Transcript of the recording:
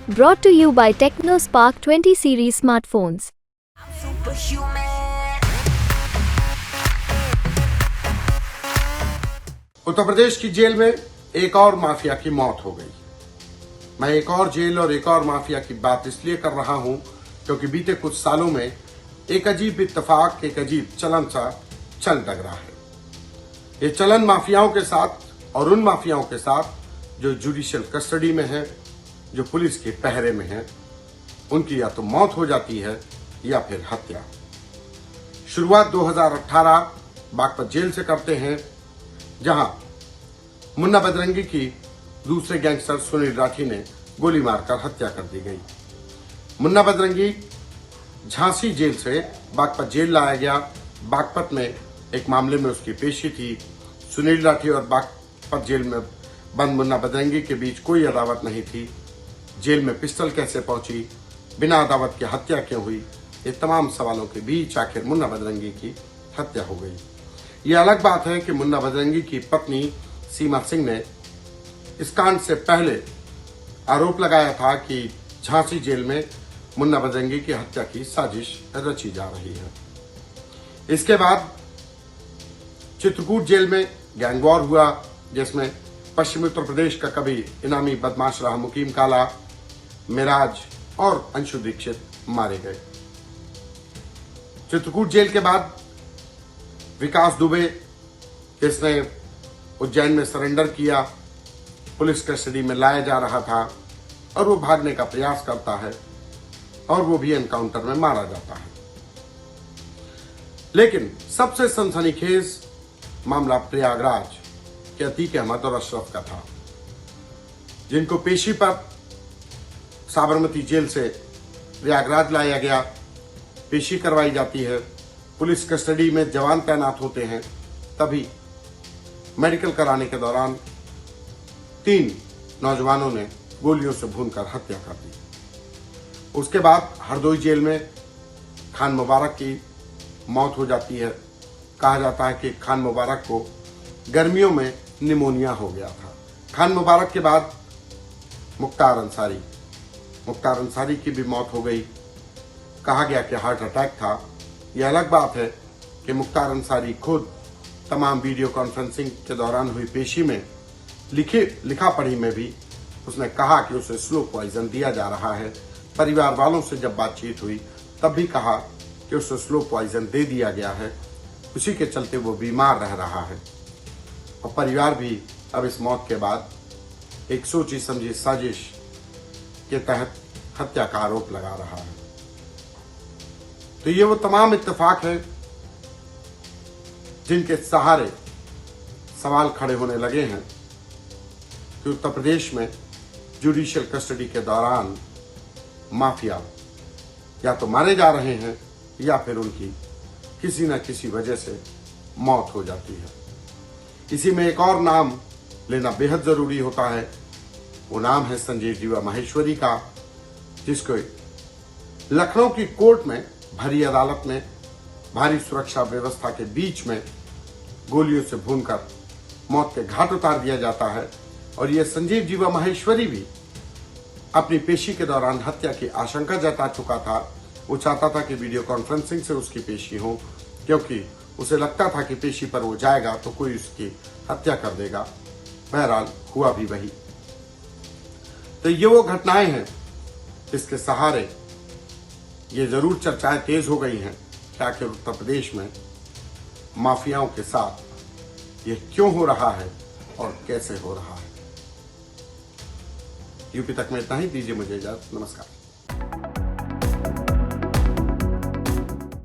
Brought to you by TechnoSpark 20 series smartphones. Uttar Pradesh की jail में एक और माफिया की मौत हो गई। मैं एक और जेल और एक और माफिया की बात इसलिए कर रहा हूं क्योंकि बीते कुछ सालों में एक अजीब इत्तेफाक, एक अजीब चलन सा चल डग रहा है। ये चलन माफियाओं के साथ और उन माफियाओं के साथ जो जुडिशियल कस्टडी में है, जो पुलिस के पहरे में है, उनकी या तो मौत हो जाती है या फिर हत्या। शुरुआत 2018 बागपत जेल से करते हैं, जहां मुन्ना बजरंगी की दूसरे गैंगस्टर सुनील राठी ने गोली मारकर हत्या कर दी गई। मुन्ना बजरंगी झांसी जेल से बागपत जेल लाया गया। बागपत में एक मामले में उसकी पेशी थी। सुनील राठी और बागपत जेल में बंद मुन्ना बजरंगी के बीच कोई अदावत नहीं थी। जेल में पिस्टल कैसे पहुंची, बिना अदावत के हत्या क्यों हुई, ये तमाम सवालों के बीच आखिर मुन्ना बजरंगी की हत्या हो गई। ये अलग बात है कि मुन्ना बजरंगी की पत्नी सीमा सिंह ने इस कांड से पहले आरोप लगाया था कि झांसी जेल में मुन्ना बजरंगी की हत्या की साजिश रची जा रही है। इसके बाद चित्रकूट जेल में गैंग वॉर हुआ, जिसमें पश्चिमी उत्तर प्रदेश का कभी इनामी बदमाश रहा मुकीम काला, मिराज और अंशु दीक्षित मारे गए। चित्रकूट जेल के बाद विकास दुबे, जिसने उज्जैन में सरेंडर किया, पुलिस कस्टडी में लाया जा रहा था और वो भागने का प्रयास करता है और वो भी एनकाउंटर में मारा जाता है। लेकिन सबसे सनसनीखेज मामला प्रयागराज के अतीक अहमद और अशरफ का था, जिनको पेशी पर साबरमती जेल से प्रयागराज लाया गया। पेशी करवाई जाती है, पुलिस कस्टडी में जवान तैनात होते हैं। तभी मेडिकल कराने के दौरान 3 नौजवानों ने गोलियों से भूनकर हत्या कर दी। उसके बाद हरदोई जेल में खान मुबारक की मौत हो जाती है। कहा जाता है कि खान मुबारक को गर्मियों में निमोनिया हो गया था। खान मुबारक के बाद मुख्तार अंसारी की भी मौत हो गई। कहा गया कि हार्ट अटैक था। यह अलग बात है कि मुख्तार अंसारी खुद तमाम वीडियो कॉन्फ्रेंसिंग के दौरान हुई पेशी में लिखा पढ़ी में भी उसने कहा कि उसे स्लो पॉइजन दिया जा रहा है। परिवार वालों से जब बातचीत हुई तब भी कहा कि उसे स्लो पॉइजन दे दिया गया है, उसी के चलते वो बीमार रह रहा है। और परिवार भी अब इस मौत के बाद एक सोची समझी साजिश के तहत हत्या का आरोप लगा रहा है। तो ये वो तमाम इत्तेफाक है जिनके सहारे सवाल खड़े होने लगे हैं कि उत्तर प्रदेश में जुडिशियल कस्टडी के दौरान माफिया या तो मारे जा रहे हैं या फिर उनकी किसी न किसी वजह से मौत हो जाती है। इसी में एक और नाम लेना बेहद जरूरी होता है। वो नाम है संजीव जीवा माहेश्वरी का, जिसको लखनऊ की कोर्ट में भरी अदालत में भारी सुरक्षा व्यवस्था के बीच में गोलियों से भूनकर मौत के घाट उतार दिया जाता है। और ये संजीव जीवा माहेश्वरी भी अपनी पेशी के दौरान हत्या की आशंका जता चुका था। वो चाहता था कि वीडियो कॉन्फ्रेंसिंग से उसकी पेशी हो, क्योंकि उसे लगता था कि पेशी पर वो जाएगा तो कोई उसकी हत्या कर देगा। बहरहाल हुआ भी वही। तो ये वो घटनाएं हैं जिसके सहारे ये जरूर चर्चाएं तेज हो गई हैं कि आखिर उत्तर प्रदेश में माफियाओं के साथ ये क्यों हो रहा है और कैसे हो रहा है। यूपी तक में इतना ही। दीजिए मुझे इजाजत। नमस्कार।